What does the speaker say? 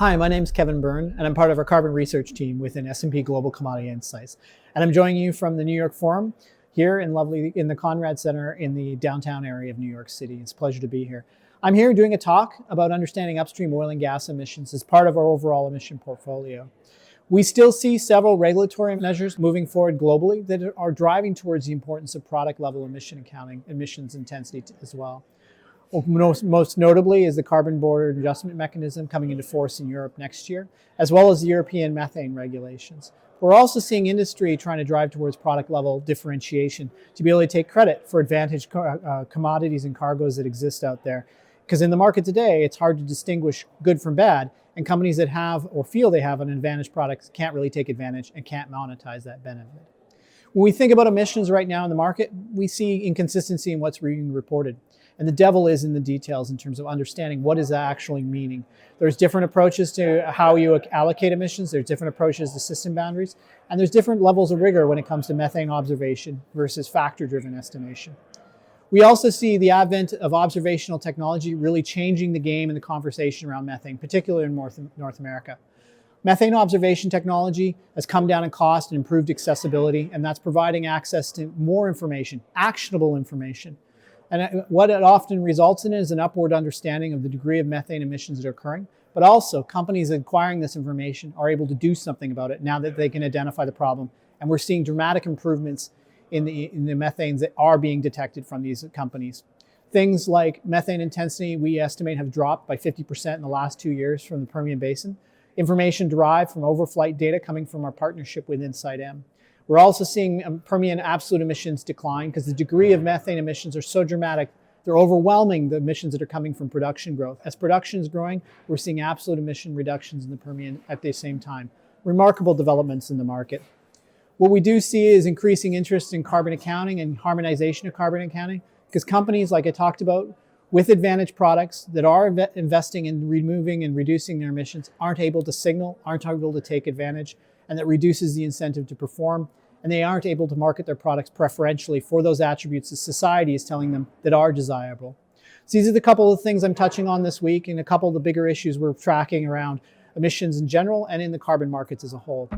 Hi, my name is Kevin Birn, and I'm part of our carbon research team within S&P Global Commodity Insights. And I'm joining you from the New York Forum here in the Conrad Center in the downtown area of New York City. It's a pleasure to be here. I'm here doing a talk about understanding upstream oil and gas emissions as part of our overall emission portfolio. We still see several regulatory measures moving forward globally that are driving towards the importance of product level emission accounting, emissions intensity as well. Most notably is the Carbon Border Adjustment Mechanism coming into force in Europe next year, as well as the European methane regulations. We're also seeing industry trying to drive towards product level differentiation to be able to take credit for advantage commodities and cargoes that exist out there. Because in the market today, it's hard to distinguish good from bad, and companies that have or feel they have an advantage product can't really take advantage and can't monetize that benefit. When we think about emissions right now in the market, we see inconsistency in what's being reported. And the devil is in the details in terms of understanding what is that actually meaning. There's different approaches to how you allocate emissions. There's different approaches to system boundaries. And there's different levels of rigor when it comes to methane observation versus factor-driven estimation. We also see the advent of observational technology really changing the game and the conversation around methane, particularly in North America. Methane observation technology has come down in cost and improved accessibility, and that's providing access to more information, actionable information. And what it often results in is an upward understanding of the degree of methane emissions that are occurring, but also companies acquiring this information are able to do something about it now that they can identify the problem. And we're seeing dramatic improvements in the methanes that are being detected from these companies. Things like methane intensity, we estimate, have dropped by 50% in the last 2 years from the Permian Basin. Information derived from overflight data coming from our partnership with InsightM. We're also seeing Permian absolute emissions decline because the degree of methane emissions are so dramatic, they're overwhelming the emissions that are coming from production growth. As production is growing, we're seeing absolute emission reductions in the Permian at the same time. Remarkable developments in the market. What we do see is increasing interest in carbon accounting and harmonization of carbon accounting because companies, like I talked about, with advantage products that are investing in removing and reducing their emissions aren't able to signal, aren't able to take advantage, and that reduces the incentive to perform, and they aren't able to market their products preferentially for those attributes that society is telling them that are desirable. So these are the couple of things I'm touching on this week and a couple of the bigger issues we're tracking around emissions in general and in the carbon markets as a whole.